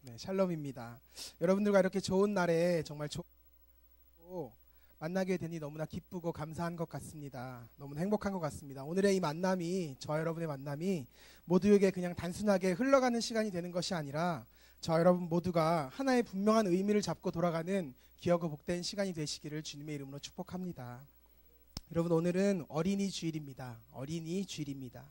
네, 샬롬입니다. 여러분들과 이렇게 좋은 날에 정말 좋고 만나게 되니 너무나 기쁘고 감사한 것 같습니다. 너무나 행복한 것 같습니다. 오늘의 이 만남이, 저와 여러분의 만남이 모두에게 그냥 단순하게 흘러가는 시간이 되는 것이 아니라 저와 여러분 모두가 하나의 분명한 의미를 잡고 돌아가는 귀하고 복된 시간이 되시기를 주님의 이름으로 축복합니다. 여러분, 오늘은 어린이 주일입니다. 어린이 주일입니다.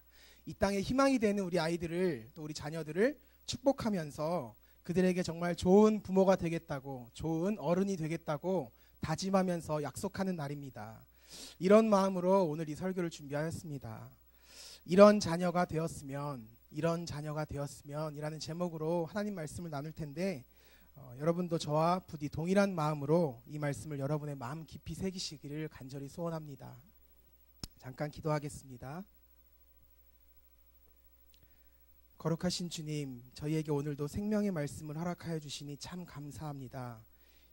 이 땅에 희망이 되는 우리 아이들을, 또 우리 자녀들을 축복하면서 그들에게 정말 좋은 부모가 되겠다고, 좋은 어른이 되겠다고 다짐하면서 약속하는 날입니다. 이런 마음으로 오늘 이 설교를 준비하였습니다. 이런 자녀가 되었으면 이라는 제목으로 하나님 말씀을 나눌 텐데, 여러분도 저와 부디 동일한 마음으로 이 말씀을 여러분의 마음 깊이 새기시기를 간절히 소원합니다. 잠깐 기도하겠습니다. 거룩하신 주님, 저희에게 오늘도 생명의 말씀을 허락하여 주시니 참 감사합니다.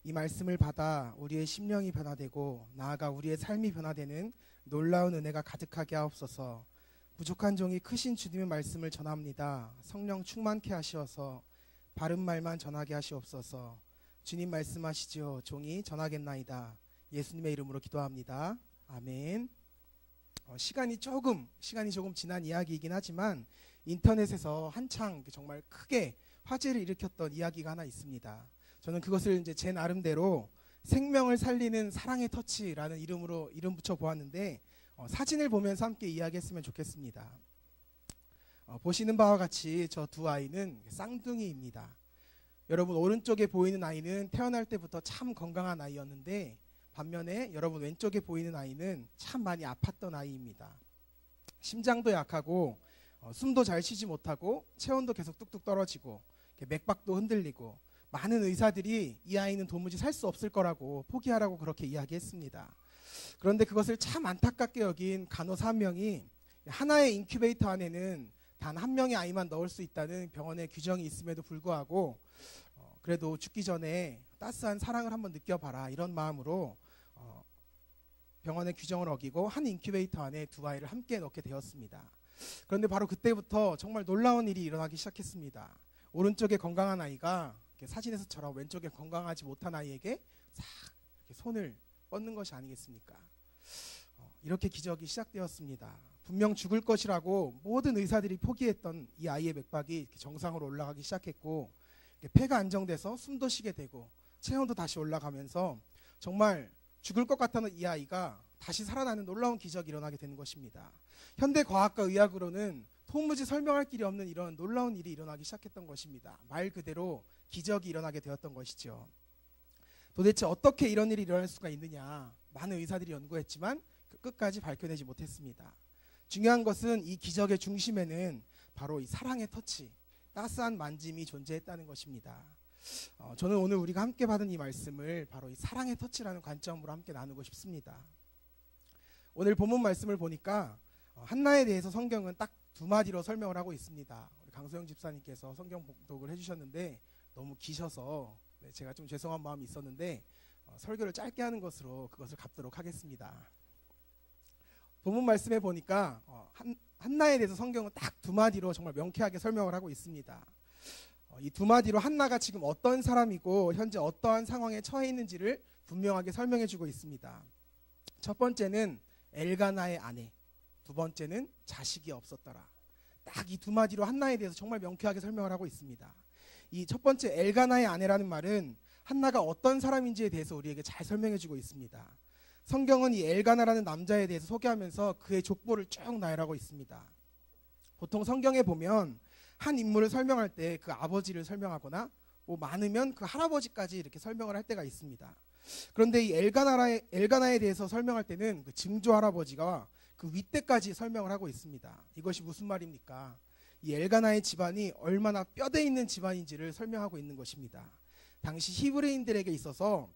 이 말씀을 받아 우리의 심령이 변화되고 나아가 우리의 삶이 변화되는 놀라운 은혜가 가득하게 하옵소서. 부족한 종이 크신 주님의 말씀을 전합니다. 성령 충만케 하시어서 바른 말만 전하게 하시옵소서. 주님 말씀하시지요. 종이 전하겠나이다. 예수님의 이름으로 기도합니다. 아멘. 시간이 조금 지난 이야기이긴 하지만 인터넷에서 한창 정말 크게 화제를 일으켰던 이야기가 하나 있습니다. 저는 그것을 이제 제 나름대로 생명을 살리는 사랑의 터치라는 이름 붙여 보았는데, 사진을 보면서 함께 이야기했으면 좋겠습니다. 보시는 바와 같이 저 두 아이는 쌍둥이입니다. 여러분, 오른쪽에 보이는 아이는 태어날 때부터 참 건강한 아이였는데, 반면에 여러분 왼쪽에 보이는 아이는 참 많이 아팠던 아이입니다. 심장도 약하고 숨도 잘 쉬지 못하고 체온도 계속 뚝뚝 떨어지고 맥박도 흔들리고, 많은 의사들이 이 아이는 도무지 살 수 없을 거라고 포기하라고 그렇게 이야기했습니다. 그런데 그것을 참 안타깝게 여긴 간호사 한 명이 하나의 인큐베이터 안에는 단 한 명의 아이만 넣을 수 있다는 병원의 규정이 있음에도 불구하고 그래도 죽기 전에 따스한 사랑을 한번 느껴봐라, 이런 마음으로 병원의 규정을 어기고 한 인큐베이터 안에 두 아이를 함께 넣게 되었습니다. 그런데 바로 그때부터 정말 놀라운 일이 일어나기 시작했습니다. 오른쪽에 건강한 아이가 사진에서처럼 왼쪽에 건강하지 못한 아이에게 싹 이렇게 손을 뻗는 것이 아니겠습니까? 이렇게 기적이 시작되었습니다. 분명 죽을 것이라고 모든 의사들이 포기했던 이 아이의 맥박이 정상으로 올라가기 시작했고, 폐가 안정돼서 숨도 쉬게 되고 체온도 다시 올라가면서 정말 죽을 것 같다는 이 아이가 다시 살아나는 놀라운 기적이 일어나게 되는 것입니다. 현대 과학과 의학으로는 도무지 설명할 길이 없는 이런 놀라운 일이 일어나기 시작했던 것입니다. 말 그대로 기적이 일어나게 되었던 것이죠. 도대체 어떻게 이런 일이 일어날 수가 있느냐, 많은 의사들이 연구했지만 끝까지 밝혀내지 못했습니다. 중요한 것은 이 기적의 중심에는 바로 이 사랑의 터치, 따스한 만짐이 존재했다는 것입니다. 저는 오늘 우리가 함께 받은 이 말씀을 바로 이 사랑의 터치라는 관점으로 함께 나누고 싶습니다. 오늘 본문 말씀을 보니까 한나에 대해서 성경은 딱 두 마디로 설명을 하고 있습니다. 우리 강소영 집사님께서 성경 봉독을 해주셨는데 너무 기셔서 제가 좀 죄송한 마음이 있었는데 설교를 짧게 하는 것으로 그것을 갚도록 하겠습니다. 본문 말씀에 보니까 한나에 대해서 성경은 딱 두 마디로 정말 명쾌하게 설명을 하고 있습니다. 이 두 마디로 한나가 지금 어떤 사람이고 현재 어떠한 상황에 처해 있는지를 분명하게 설명해 주고 있습니다. 첫 번째는 엘가나의 아내, 두 번째는 자식이 없었더라. 딱 이 두 마디로 한나에 대해서 정말 명쾌하게 설명을 하고 있습니다. 이 첫 번째 엘가나의 아내라는 말은 한나가 어떤 사람인지에 대해서 우리에게 잘 설명해 주고 있습니다. 성경은 이 엘가나라는 남자에 대해서 소개하면서 그의 족보를 쭉 나열하고 있습니다. 보통 성경에 보면 한 인물을 설명할 때 그 아버지를 설명하거나 뭐 많으면 그 할아버지까지 이렇게 설명을 할 때가 있습니다. 그런데 이 엘가나에 대해서 설명할 때는 그 증조 할아버지가 그 윗대까지 설명을 하고 있습니다. 이것이 무슨 말입니까? 이 엘가나의 집안이 얼마나 뼈대 있는 집안인지를 설명하고 있는 것입니다. 당시 히브리인들에게 있어서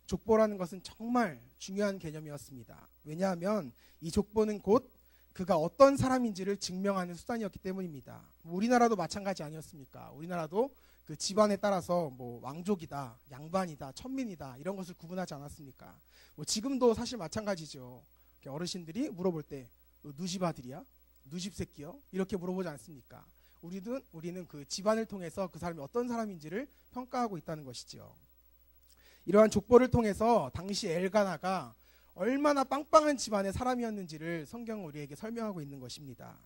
족보라는 것은 정말 중요한 개념이었습니다. 왜냐하면 이 족보는 곧 그가 어떤 사람인지를 증명하는 수단이었기 때문입니다. 우리나라도 마찬가지 아니었습니까? 우리나라도 그 집안에 따라서 뭐 왕족이다, 양반이다, 천민이다 이런 것을 구분하지 않았습니까? 뭐 지금도 사실 마찬가지죠. 어르신들이 물어볼 때 너 누집 아들이야? 누집 새끼요? 이렇게 물어보지 않습니까? 우리는 그 집안을 통해서 그 사람이 어떤 사람인지를 평가하고 있다는 것이죠. 이러한 족보를 통해서 당시 엘가나가 얼마나 빵빵한 집안의 사람이었는지를 성경은 우리에게 설명하고 있는 것입니다.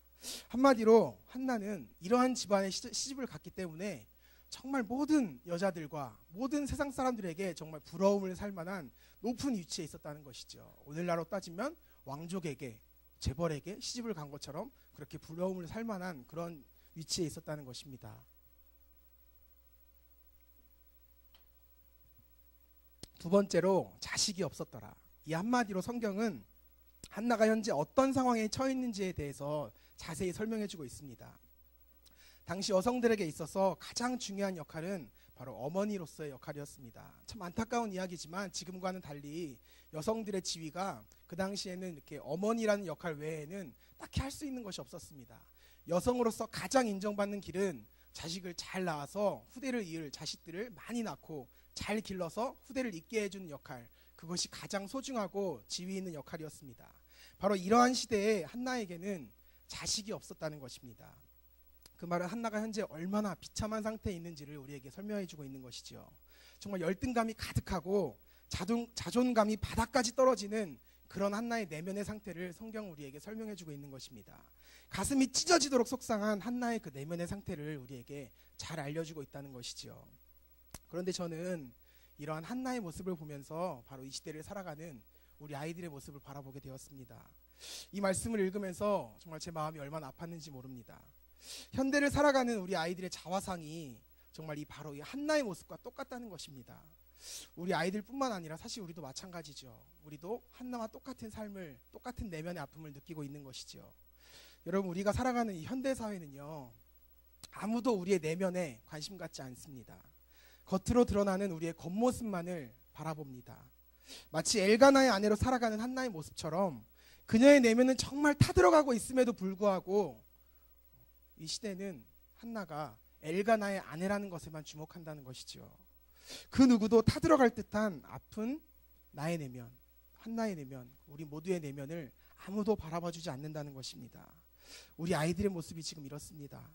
한마디로 한나는 이러한 집안에 시집을 갔기 때문에 정말 모든 여자들과 모든 세상 사람들에게 정말 부러움을 살 만한 높은 위치에 있었다는 것이죠. 오늘날로 따지면 왕족에게, 재벌에게 시집을 간 것처럼 그렇게 부러움을 살 만한 그런 위치에 있었다는 것입니다. 두 번째로 자식이 없었더라. 이 한마디로 성경은 한나가 현재 어떤 상황에 처해 있는지에 대해서 자세히 설명해주고 있습니다. 당시 여성들에게 있어서 가장 중요한 역할은 바로 어머니로서의 역할이었습니다. 참 안타까운 이야기지만 지금과는 달리 여성들의 지위가 그 당시에는 이렇게 어머니라는 역할 외에는 딱히 할 수 있는 것이 없었습니다. 여성으로서 가장 인정받는 길은 자식을 잘 낳아서 후대를 이을 자식들을 많이 낳고 잘 길러서 후대를 잇게 해주는 역할, 그것이 가장 소중하고 지위 있는 역할이었습니다. 바로 이러한 시대에 한나에게는 자식이 없었다는 것입니다. 그 말은 한나가 현재 얼마나 비참한 상태에 있는지를 우리에게 설명해주고 있는 것이죠. 정말 열등감이 가득하고 자존감이 바닥까지 떨어지는 그런 한나의 내면의 상태를 성경은 우리에게 설명해주고 있는 것입니다. 가슴이 찢어지도록 속상한 한나의 그 내면의 상태를 우리에게 잘 알려주고 있다는 것이죠. 그런데 저는 이러한 한나의 모습을 보면서 바로 이 시대를 살아가는 우리 아이들의 모습을 바라보게 되었습니다. 이 말씀을 읽으면서 정말 제 마음이 얼마나 아팠는지 모릅니다. 현대를 살아가는 우리 아이들의 자화상이 정말 바로 이 한나의 모습과 똑같다는 것입니다. 우리 아이들뿐만 아니라 사실 우리도 마찬가지죠. 우리도 한나와 똑같은 삶을, 똑같은 내면의 아픔을 느끼고 있는 것이죠. 여러분, 우리가 살아가는 이 현대 사회는요, 아무도 우리의 내면에 관심 갖지 않습니다. 겉으로 드러나는 우리의 겉모습만을 바라봅니다. 마치 엘가나의 아내로 살아가는 한나의 모습처럼 그녀의 내면은 정말 타들어가고 있음에도 불구하고 이 시대는 한나가 엘가나의 아내라는 것에만 주목한다는 것이죠. 그 누구도 타들어갈 듯한 아픈 나의 내면, 한나의 내면, 우리 모두의 내면을 아무도 바라봐주지 않는다는 것입니다. 우리 아이들의 모습이 지금 이렇습니다.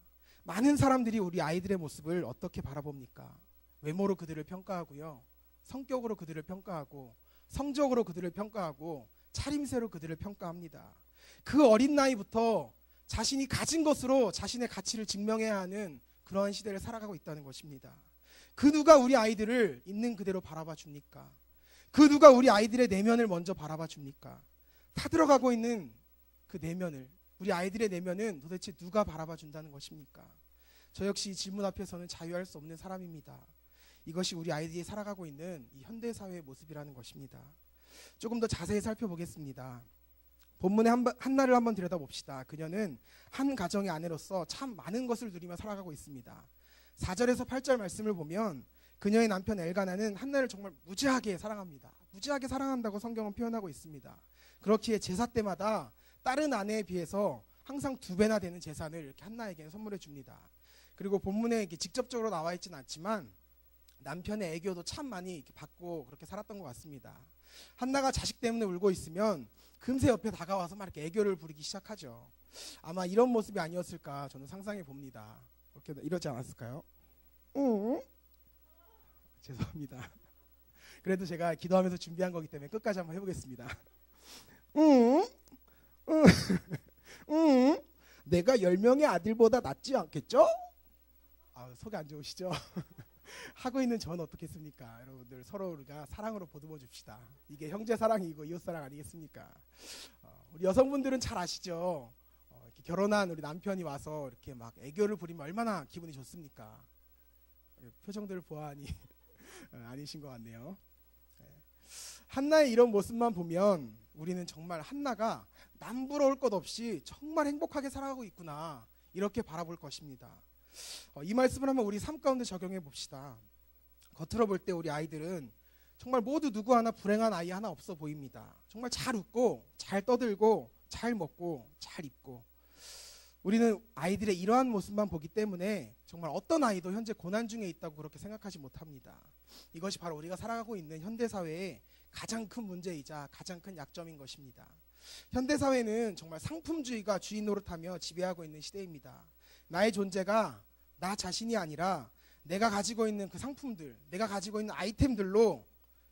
많은 사람들이 우리 아이들의 모습을 어떻게 바라봅니까? 외모로 그들을 평가하고요, 성격으로 그들을 평가하고, 성적으로 그들을 평가하고, 차림새로 그들을 평가합니다. 그 어린 나이부터 자신이 가진 것으로 자신의 가치를 증명해야 하는 그러한 시대를 살아가고 있다는 것입니다. 그 누가 우리 아이들을 있는 그대로 바라봐 줍니까? 그 누가 우리 아이들의 내면을 먼저 바라봐 줍니까? 타들어가고 있는 그 내면을, 우리 아이들의 내면은 도대체 누가 바라봐 준다는 것입니까? 저 역시 이 질문 앞에서는 자유할 수 없는 사람입니다. 이것이 우리 아이들이 살아가고 있는 이 현대사회의 모습이라는 것입니다. 조금 더 자세히 살펴보겠습니다. 본문의 한나를 한번 들여다봅시다. 그녀는 한 가정의 아내로서 참 많은 것을 누리며 살아가고 있습니다. 4절에서 8절 말씀을 보면 그녀의 남편 엘가나는 한나를 정말 무지하게 사랑합니다. 무지하게 사랑한다고 성경은 표현하고 있습니다. 그렇기에 제사 때마다 다른 아내에 비해서 항상 2배나 되는 재산을 이렇게 한나에게 선물해 줍니다. 그리고 본문에 이렇게 직접적으로 나와 있지는 않지만 남편의 애교도 참 많이 이렇게 받고 그렇게 살았던 것 같습니다. 한나가 자식 때문에 울고 있으면 금세 옆에 다가와서 막 이렇게 애교를 부리기 시작하죠. 아마 이런 모습이 아니었을까 저는 상상해 봅니다. 이러지 않았을까요? 죄송합니다. 그래도 제가 기도하면서 준비한 거기 때문에 끝까지 한번 해보겠습니다. 내가 10명의 아들보다 낫지 않겠죠? 속이 안 좋으시죠? 하고 있는 저는 어떻겠습니까? 여러분들 서로 우리가 사랑으로 보듬어 줍시다. 이게 형제 사랑이고 이웃 사랑 아니겠습니까? 우리 여성분들은 잘 아시죠? 이렇게 결혼한 우리 남편이 와서 이렇게 막 애교를 부리면 얼마나 기분이 좋습니까? 표정들을 보아하니 아니신 것 같네요. 한나의 이런 모습만 보면 우리는 정말 한나가 남부러울 것 없이 정말 행복하게 살아가고 있구나, 이렇게 바라볼 것입니다. 이 말씀을 한번 우리 삶 가운데 적용해 봅시다. 겉으로 볼 때 우리 아이들은 정말 모두 누구 하나 불행한 아이 하나 없어 보입니다. 정말 잘 웃고 잘 떠들고 잘 먹고 잘 입고, 우리는 아이들의 이러한 모습만 보기 때문에 정말 어떤 아이도 현재 고난 중에 있다고 그렇게 생각하지 못합니다. 이것이 바로 우리가 살아가고 있는 현대사회의 가장 큰 문제이자 가장 큰 약점인 것입니다. 현대사회는 정말 상품주의가 주인 노릇하며 지배하고 있는 시대입니다. 나의 존재가 나 자신이 아니라 내가 가지고 있는 그 상품들, 내가 가지고 있는 아이템들로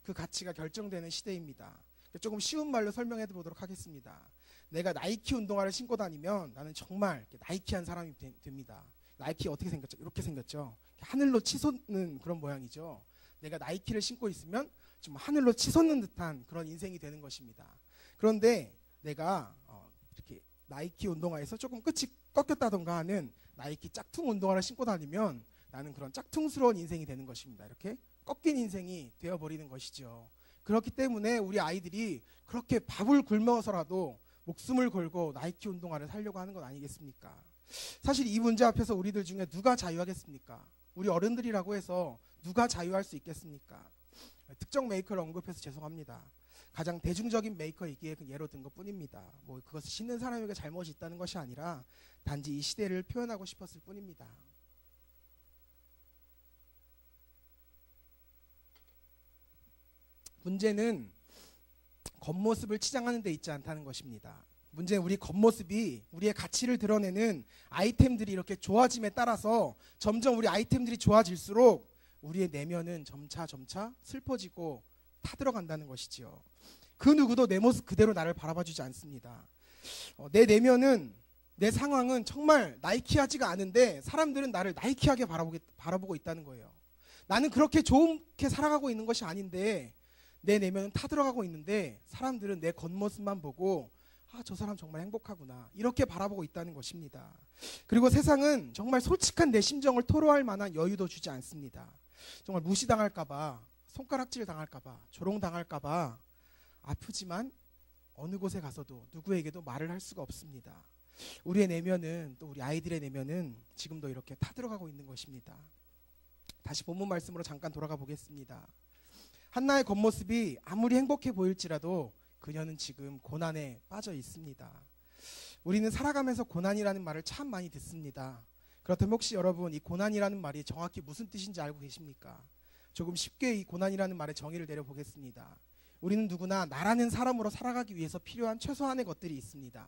그 가치가 결정되는 시대입니다. 조금 쉬운 말로 설명해 보도록 하겠습니다. 내가 나이키 운동화를 신고 다니면 나는 정말 나이키한 사람이 됩니다. 나이키 어떻게 생겼죠? 이렇게 생겼죠. 하늘로 치솟는 그런 모양이죠. 내가 나이키를 신고 있으면 좀 하늘로 치솟는 듯한 그런 인생이 되는 것입니다. 그런데 내가 이렇게 나이키 운동화에서 조금 끝이 꺾였다던가 하는 나이키 짝퉁 운동화를 신고 다니면 나는 그런 짝퉁스러운 인생이 되는 것입니다. 이렇게 꺾인 인생이 되어버리는 것이죠. 그렇기 때문에 우리 아이들이 그렇게 밥을 굶어서라도 목숨을 걸고 나이키 운동화를 사려고 하는 건 아니겠습니까? 사실 이 문제 앞에서 우리들 중에 누가 자유하겠습니까? 우리 어른들이라고 해서 누가 자유할 수 있겠습니까? 특정 메이커를 언급해서 죄송합니다. 가장 대중적인 메이커이기에 예로 든 것뿐입니다. 뭐 그것을 신는 사람에게 잘못이 있다는 것이 아니라 단지 이 시대를 표현하고 싶었을 뿐입니다. 문제는 겉모습을 치장하는 데 있지 않다는 것입니다. 문제는 우리 겉모습이 우리의 가치를 드러내는 아이템들이 이렇게 좋아짐에 따라서 점점 우리 아이템들이 좋아질수록 우리의 내면은 점차 슬퍼지고 타들어간다는 것이지요. 그 누구도 내 모습 그대로 나를 바라봐주지 않습니다. 내 내면은, 내 상황은 정말 나이키하지가 않은데 사람들은 나를 나이키하게 바라보고 있다는 거예요. 나는 그렇게 좋게 살아가고 있는 것이 아닌데 내 내면은 타들어가고 있는데 사람들은 내 겉모습만 보고 저 사람 정말 행복하구나 이렇게 바라보고 있다는 것입니다. 그리고 세상은 정말 솔직한 내 심정을 토로할 만한 여유도 주지 않습니다. 정말 무시당할까봐, 손가락질 당할까봐, 조롱당할까봐 아프지만 어느 곳에 가서도 누구에게도 말을 할 수가 없습니다. 우리의 내면은, 또 우리 아이들의 내면은 지금도 이렇게 타들어가고 있는 것입니다. 다시 본문 말씀으로 잠깐 돌아가 보겠습니다. 한나의 겉모습이 아무리 행복해 보일지라도 그녀는 지금 고난에 빠져 있습니다. 우리는 살아가면서 고난이라는 말을 참 많이 듣습니다. 그렇다면 혹시 여러분 이 고난이라는 말이 정확히 무슨 뜻인지 알고 계십니까? 조금 쉽게 이 고난이라는 말의 정의를 내려보겠습니다. 우리는 누구나 나라는 사람으로 살아가기 위해서 필요한 최소한의 것들이 있습니다.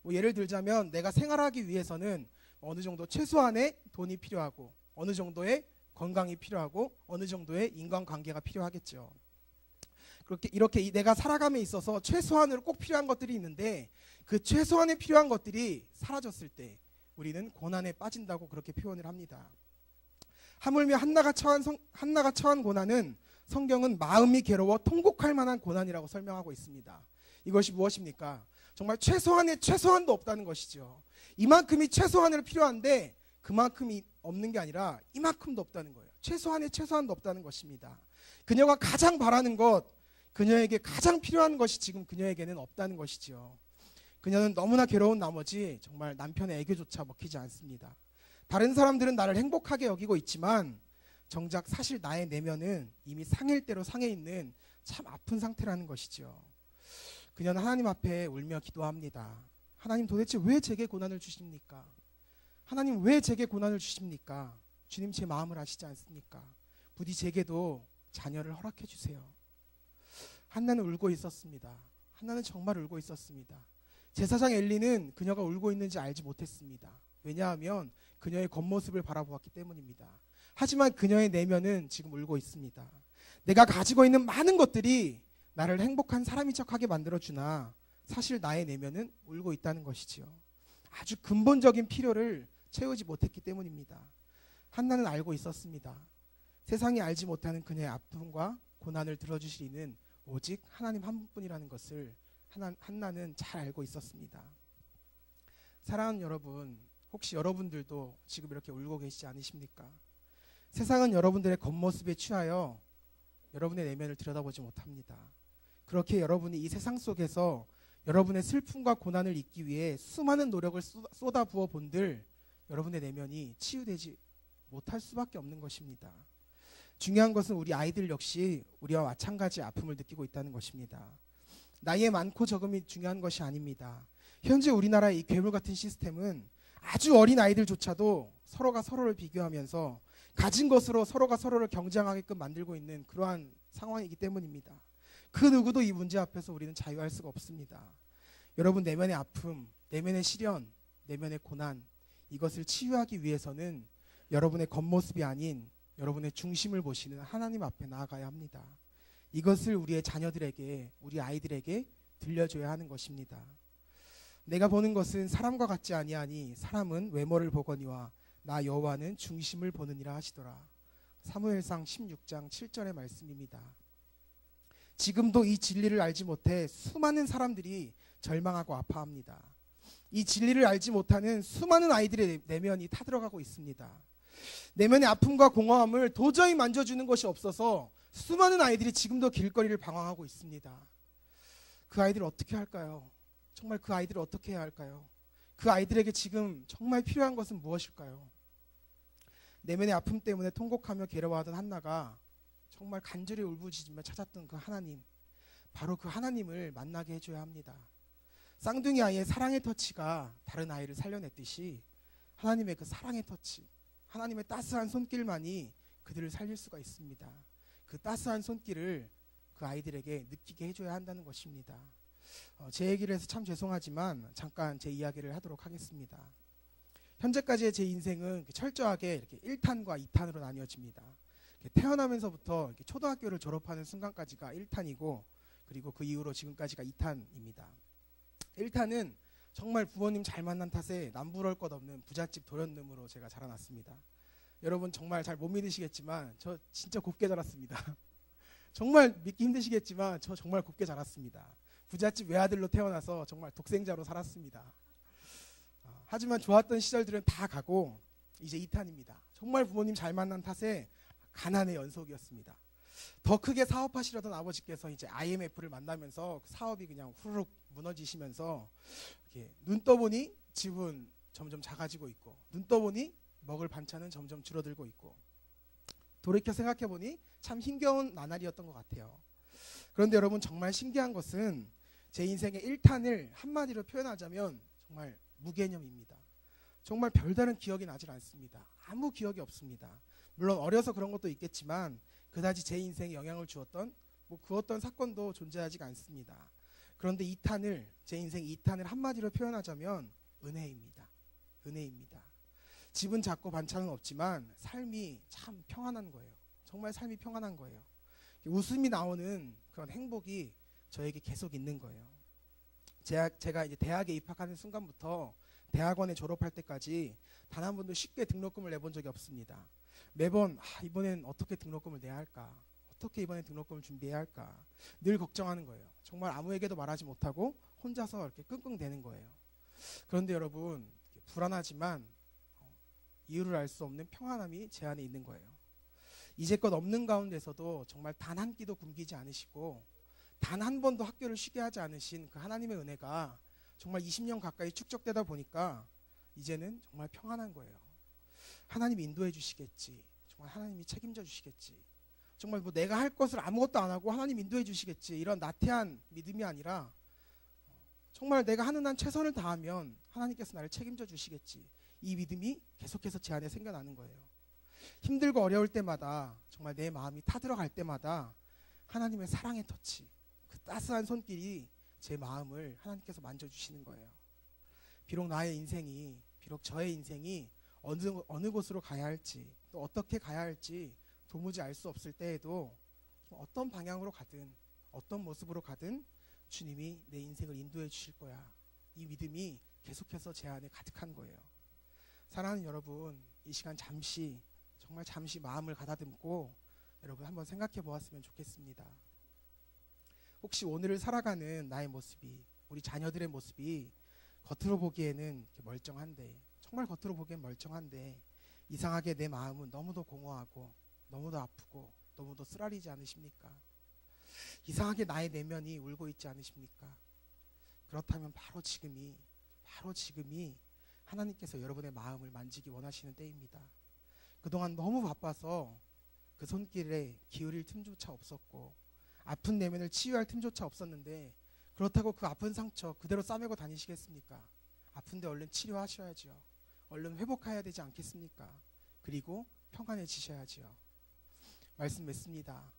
뭐 예를 들자면 내가 생활하기 위해서는 어느 정도 최소한의 돈이 필요하고 어느 정도의 건강이 필요하고 어느 정도의 인간관계가 필요하겠죠. 이렇게 내가 살아감에 있어서 최소한으로 꼭 필요한 것들이 있는데 그 최소한에 필요한 것들이 사라졌을 때 우리는 고난에 빠진다고 그렇게 표현을 합니다. 하물며 한나가 처한 고난은 성경은 마음이 괴로워 통곡할 만한 고난이라고 설명하고 있습니다. 이것이 무엇입니까? 정말 최소한의 최소한도 없다는 것이죠. 이만큼이 최소한으로 필요한데 그만큼이 없는 게 아니라 이만큼도 없다는 거예요. 최소한의 최소한도 없다는 것입니다. 그녀가 가장 바라는 것, 그녀에게 가장 필요한 것이 지금 그녀에게는 없다는 것이죠. 그녀는 너무나 괴로운 나머지 정말 남편의 애교조차 먹히지 않습니다. 다른 사람들은 나를 행복하게 여기고 있지만 정작 사실 나의 내면은 이미 상일 대로 상해 있는 참 아픈 상태라는 것이죠. 그녀는 하나님 앞에 울며 기도합니다. 하나님 도대체 왜 제게 고난을 주십니까? 하나님 왜 제게 고난을 주십니까? 주님 제 마음을 아시지 않습니까? 부디 제게도 자녀를 허락해 주세요. 한나는 울고 있었습니다. 한나는 정말 울고 있었습니다. 제사장 엘리는 그녀가 울고 있는지 알지 못했습니다. 왜냐하면 그녀의 겉모습을 바라보았기 때문입니다. 하지만 그녀의 내면은 지금 울고 있습니다. 내가 가지고 있는 많은 것들이 나를 행복한 사람인 척하게 만들어주나 사실 나의 내면은 울고 있다는 것이지요. 아주 근본적인 필요를 채우지 못했기 때문입니다. 한나는 알고 있었습니다. 세상이 알지 못하는 그녀의 아픔과 고난을 들어주실 이는 오직 하나님 한 분뿐이라는 것을 한나는 잘 알고 있었습니다. 사랑하는 여러분, 혹시 여러분들도 지금 이렇게 울고 계시지 않으십니까? 세상은 여러분들의 겉모습에 취하여 여러분의 내면을 들여다보지 못합니다. 그렇게 여러분이 이 세상 속에서 여러분의 슬픔과 고난을 잊기 위해 수많은 노력을 쏟아부어 본들 여러분의 내면이 치유되지 못할 수밖에 없는 것입니다. 중요한 것은 우리 아이들 역시 우리와 마찬가지 아픔을 느끼고 있다는 것입니다. 나이에 많고 적음이 중요한 것이 아닙니다. 현재 우리나라의 이 괴물 같은 시스템은 아주 어린 아이들조차도 서로가 서로를 비교하면서 가진 것으로 서로가 서로를 경쟁하게끔 만들고 있는 그러한 상황이기 때문입니다. 그 누구도 이 문제 앞에서 우리는 자유할 수가 없습니다. 여러분 내면의 아픔, 내면의 시련, 내면의 고난 이것을 치유하기 위해서는 여러분의 겉모습이 아닌 여러분의 중심을 보시는 하나님 앞에 나아가야 합니다. 이것을 우리의 자녀들에게, 우리 아이들에게 들려줘야 하는 것입니다. 내가 보는 것은 사람과 같지 아니하니 사람은 외모를 보거니와 나 여호와는 중심을 보느니라 하시더라. 사무엘상 16장 7절의 말씀입니다. 지금도 이 진리를 알지 못해 수많은 사람들이 절망하고 아파합니다. 이 진리를 알지 못하는 수많은 아이들의 내면이 타들어가고 있습니다. 내면의 아픔과 공허함을 도저히 만져주는 것이 없어서 수많은 아이들이 지금도 길거리를 방황하고 있습니다. 그 아이들을 어떻게 할까요? 정말 그 아이들을 어떻게 해야 할까요? 그 아이들에게 지금 정말 필요한 것은 무엇일까요? 내면의 아픔 때문에 통곡하며 괴로워하던 한나가 정말 간절히 울부짖으며 찾았던 그 하나님, 바로 그 하나님을 만나게 해줘야 합니다. 쌍둥이 아이의 사랑의 터치가 다른 아이를 살려냈듯이 하나님의 그 사랑의 터치, 하나님의 따스한 손길만이 그들을 살릴 수가 있습니다. 그 따스한 손길을 그 아이들에게 느끼게 해줘야 한다는 것입니다. 제 얘기를 해서 참 죄송하지만 잠깐 제 이야기를 하도록 하겠습니다. 현재까지의 제 인생은 철저하게 이렇게 1탄과 2탄으로 나뉘어집니다. 태어나면서부터 이렇게 초등학교를 졸업하는 순간까지가 1탄이고, 그리고 그 이후로 지금까지가 2탄입니다. 1탄은 정말 부모님 잘 만난 탓에 남부러울 것 없는 부잣집 도련님으로 제가 자라났습니다. 여러분 정말 잘 못 믿으시겠지만 저 진짜 곱게 자랐습니다. 정말 믿기 힘드시겠지만 저 정말 곱게 자랐습니다. 부잣집 외아들로 태어나서 정말 독생자로 살았습니다. 하지만 좋았던 시절들은 다 가고 이제 2탄입니다. 정말 부모님 잘 만난 탓에 가난의 연속이었습니다. 더 크게 사업하시려던 아버지께서 이제 IMF를 만나면서 사업이 그냥 후루룩 무너지시면서 이렇게 눈 떠보니 집은 점점 작아지고 있고, 눈 떠보니 먹을 반찬은 점점 줄어들고 있고, 돌이켜 생각해보니 참 힘겨운 나날이었던 것 같아요. 그런데 여러분 정말 신기한 것은 제 인생의 1탄을 한마디로 표현하자면 정말 무개념입니다. 정말 별다른 기억이 나질 않습니다. 아무 기억이 없습니다. 물론 어려서 그런 것도 있겠지만 그다지 제 인생에 영향을 주었던 그 어떤 사건도 존재하지가 않습니다. 그런데 2탄을, 제 인생 2탄을 한마디로 표현하자면 은혜입니다. 은혜입니다. 집은 작고 반찬은 없지만 삶이 참 평안한 거예요. 정말 삶이 평안한 거예요. 웃음이 나오는 그런 행복이 저에게 계속 있는 거예요. 제가 이제 대학에 입학하는 순간부터 대학원에 졸업할 때까지 단 한 번도 쉽게 등록금을 내본 적이 없습니다. 매번 이번엔 어떻게 등록금을 내야 할까? 어떻게 이번엔 등록금을 준비해야 할까? 늘 걱정하는 거예요. 정말 아무에게도 말하지 못하고 혼자서 이렇게 끙끙대는 거예요. 그런데 여러분, 불안하지만 이유를 알 수 없는 평안함이 제 안에 있는 거예요. 이제껏 없는 가운데서도 정말 단 한 끼도 굶기지 않으시고 단 한 번도 학교를 쉬게 하지 않으신 그 하나님의 은혜가 정말 20년 가까이 축적되다 보니까 이제는 정말 평안한 거예요. 하나님이 인도해 주시겠지. 정말 하나님이 책임져 주시겠지. 정말 뭐 내가 할 것을 아무것도 안 하고 하나님 인도해 주시겠지. 이런 나태한 믿음이 아니라 정말 내가 하는 한 최선을 다하면 하나님께서 나를 책임져 주시겠지. 이 믿음이 계속해서 제 안에 생겨나는 거예요. 힘들고 어려울 때마다 정말 내 마음이 타들어갈 때마다 하나님의 사랑의 터치, 그 따스한 손길이 제 마음을 하나님께서 만져주시는 거예요. 비록 나의 인생이, 비록 저의 인생이 어느 곳으로 가야 할지, 또 어떻게 가야 할지 도무지 알 수 없을 때에도 어떤 방향으로 가든 어떤 모습으로 가든 주님이 내 인생을 인도해 주실 거야. 이 믿음이 계속해서 제 안에 가득한 거예요. 사랑하는 여러분, 이 시간 잠시, 정말 잠시 마음을 가다듬고 여러분 한번 생각해 보았으면 좋겠습니다. 혹시 오늘을 살아가는 나의 모습이, 우리 자녀들의 모습이 겉으로 보기에는 멀쩡한데, 정말 겉으로 보기엔 멀쩡한데 이상하게 내 마음은 너무도 공허하고 너무도 아프고 너무도 쓰라리지 않으십니까? 이상하게 나의 내면이 울고 있지 않으십니까? 그렇다면 바로 지금이 하나님께서 여러분의 마음을 만지기 원하시는 때입니다. 그동안 너무 바빠서 그 손길에 기울일 틈조차 없었고 아픈 내면을 치유할 틈조차 없었는데, 그렇다고 그 아픈 상처 그대로 싸매고 다니시겠습니까? 아픈데 얼른 치료하셔야지요. 얼른 회복해야 되지 않겠습니까? 그리고 평안해지셔야지요. 말씀 맺습니다.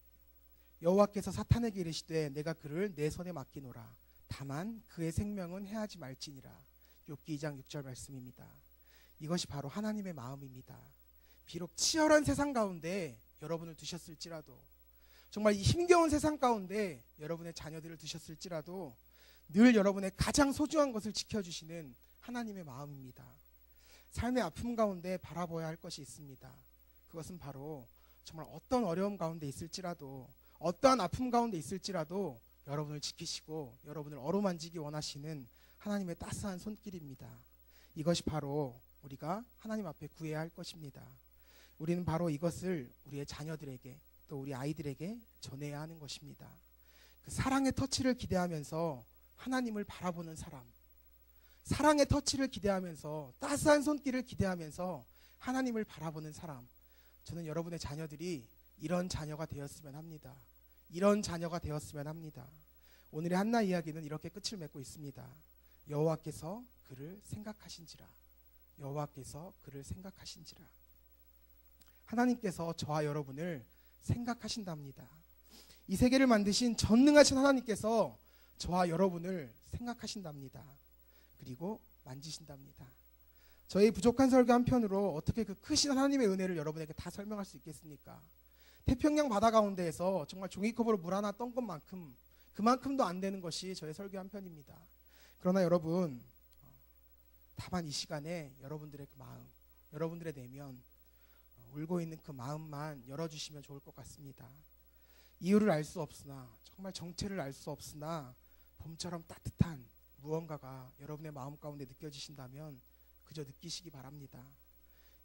여호와께서 사탄에게 이르시되 내가 그를 내 손에 맡기노라. 다만 그의 생명은 해하지 말지니라. 욥기 2장 6절 말씀입니다. 이것이 바로 하나님의 마음입니다. 비록 치열한 세상 가운데 여러분을 두셨을지라도, 정말 이 힘겨운 세상 가운데 여러분의 자녀들을 두셨을지라도 늘 여러분의 가장 소중한 것을 지켜주시는 하나님의 마음입니다. 삶의 아픔 가운데 바라봐야 할 것이 있습니다. 그것은 바로 정말 어떤 어려움 가운데 있을지라도, 어떠한 아픔 가운데 있을지라도 여러분을 지키시고 여러분을 어루만지기 원하시는 하나님의 따스한 손길입니다. 이것이 바로 우리가 하나님 앞에 구해야 할 것입니다. 우리는 바로 이것을 우리의 자녀들에게, 또 우리 아이들에게 전해야 하는 것입니다. 그 사랑의 터치를 기대하면서 하나님을 바라보는 사람, 사랑의 터치를 기대하면서, 따스한 손길을 기대하면서 하나님을 바라보는 사람, 저는 여러분의 자녀들이 이런 자녀가 되었으면 합니다. 이런 자녀가 되었으면 합니다. 오늘의 한나 이야기는 이렇게 끝을 맺고 있습니다. 여호와께서 그를 생각하신지라. 여호와께서 그를 생각하신지라. 하나님께서 저와 여러분을 생각하신답니다. 이 세계를 만드신 전능하신 하나님께서 저와 여러분을 생각하신답니다. 그리고 만지신답니다. 저희 부족한 설교 한편으로 어떻게 그 크신 하나님의 은혜를 여러분에게 다 설명할 수 있겠습니까? 태평양 바다 가운데에서 정말 종이컵으로 물 하나 떤 것만큼, 그만큼도 안 되는 것이 저의 설교 한편입니다. 그러나 여러분, 다만 이 시간에 여러분들의 그 마음, 여러분들의 내면, 울고 있는 그 마음만 열어주시면 좋을 것 같습니다. 이유를 알 수 없으나, 정말 정체를 알 수 없으나 봄처럼 따뜻한 무언가가 여러분의 마음 가운데 느껴지신다면 그저 느끼시기 바랍니다.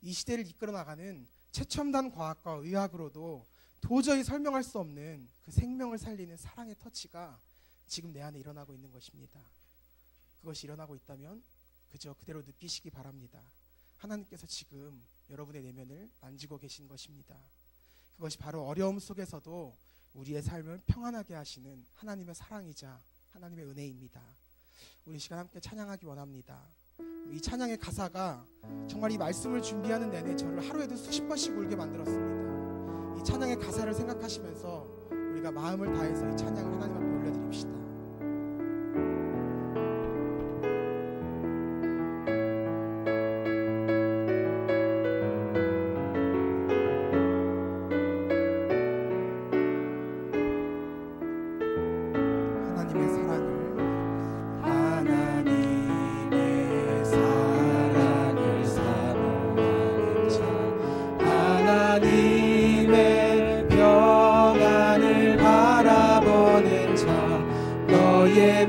이 시대를 이끌어 나가는 최첨단 과학과 의학으로도 도저히 설명할 수 없는 그 생명을 살리는 사랑의 터치가 지금 내 안에 일어나고 있는 것입니다. 그것이 일어나고 있다면 그저 그대로 느끼시기 바랍니다. 하나님께서 지금 여러분의 내면을 만지고 계신 것입니다. 그것이 바로 어려움 속에서도 우리의 삶을 평안하게 하시는 하나님의 사랑이자 하나님의 은혜입니다. 우리 시간 함께 찬양하기 원합니다. 이 찬양의 가사가 정말 이 말씀을 준비하는 내내 저를 하루에도 수십 번씩 울게 만들었습니다. 이 찬양의 가사를 생각하시면서 우리가 마음을 다해서 이 찬양을 하나님 앞에 올려드립시다.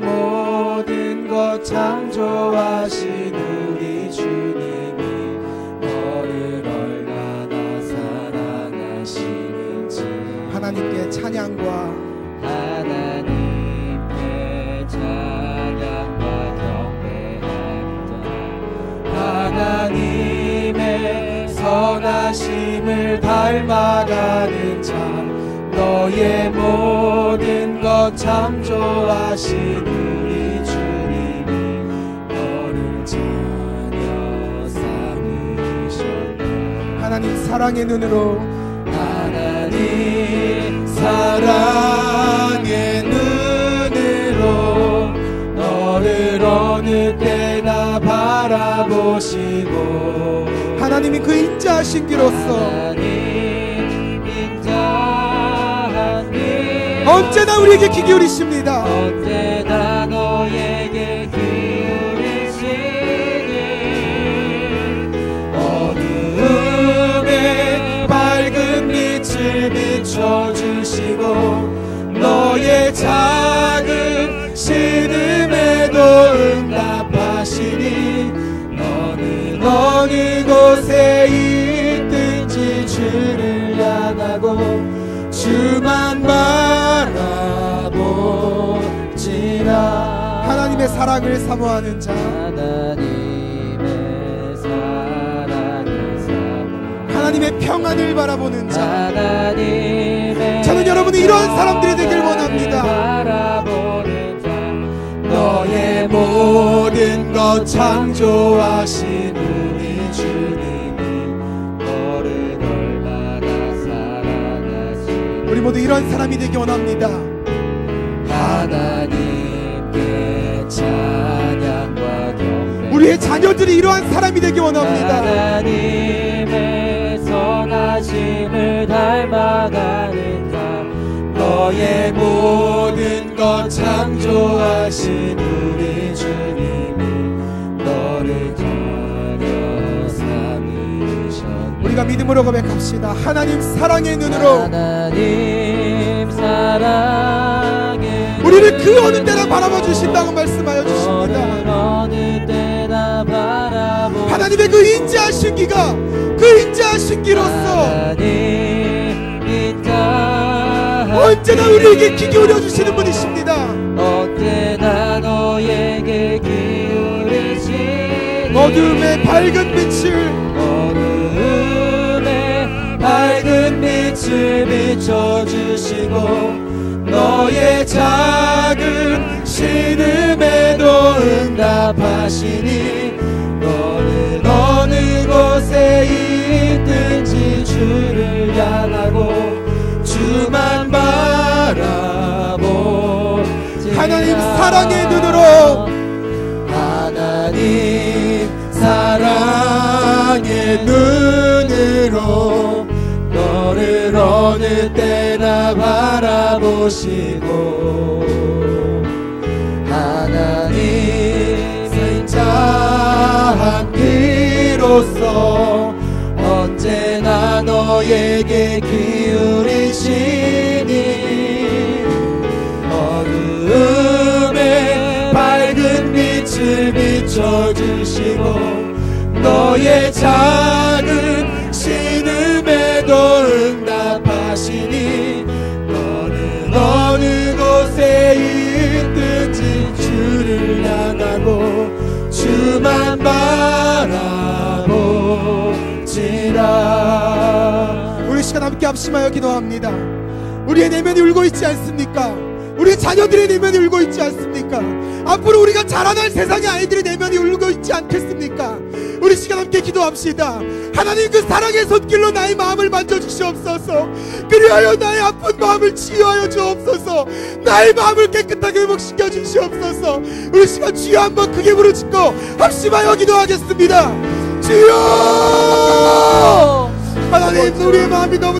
모든 것 창조하신 우리 주님이 너를 얼마나 사랑하시는지 하나님께 찬양과 경배하리라. 하나님의 선하심을 닮아가는 자, 너의 모든 것 창조하신 우리 주님이 너를 자녀 삼으셨네. 하나님 사랑의 눈으로, 하나님 사랑의 눈으로 너를 어느 때나 바라보시고, 하나님이 그 인자하신 기로써 언제나 우리에게 귀 기울이십니다. 언제나 너에게 기울이시니 어두움에 밝은 빛을 비춰주시고 너의 작은 신음에도 응답하시니 너는 어느 곳에 있든지 주를 향하고 주만 바라보지라. 하나님의 사랑을 사모하는 자, 하나님의 사랑을 사모하는 하나님의 평안을 바라보는 자, 하나님의 저는 여러분이 이런 사람들이 되길 원합니다. 바라보는 자, 너의 모든 것 창조하신 우리 주님이 너를 얼마나 사랑하시는지 우리 모두 이런 사람이 되기 원합니다. 하나님께 찬양과 경배 우리의 자녀들이 이러한 사람이 되기 원합니다. 하나님의 선하심을 닮아가는 자 너의 모든 것 창조하신 우리 주님이 너를 가려 삼으셨네. 우리가 믿음으로 고백합시다. 하나님 사랑의 눈으로 하나님 사랑의 우리를 그 어느 때나 바라봐 주신다고 말씀하여 주십니다. 어느 때나 바라보 하나님의 그 인자하신 기가 그 인자하신 기로서 언제나 우리에게 귀 기울여 주시는 분이십니다. 언제나 너에게 기울이시니 어둠의 밝은 빛을 밝은 빛을 비춰주시고 너의 작은 신음에도 응답하시니 너는 어느 곳에 있든지 주를 향하고 주만 바라보지 하나님 사랑의 눈으로 하나님 사랑의 눈으로 너를 어느 때나 바라보시고 하나님 인자한 귀로서 언제나 너에게 기울이시니 어두움에 밝은 빛을 비춰주시고 너의 작은 신음에도 응답하시니 너는 어느 곳에 있든지 주를 향하고 주만 바라보지라. 우리 시간 함께 합심하여 기도합니다. 우리의 내면이 울고 있지 않습니까? 우리 자녀들의 내면이 울고 있지 않습니까? 앞으로 우리가 자라날 세상의 아이들의 내면이 울고 있지 않겠습니까? 우리 시간 함께 기도합시다. 하나님 그 사랑의 손길로 나의 마음을 만져주시옵소서. 그리하여 나의 아픈 마음을 치유하여 주옵소서. 나의 마음을 깨끗하게 회복시켜 주시옵소서. 우리 시간 주여 한번 크게 부르짖고 합심하여 기도하겠습니다. 주여! 하나님 우리의 마음이 너무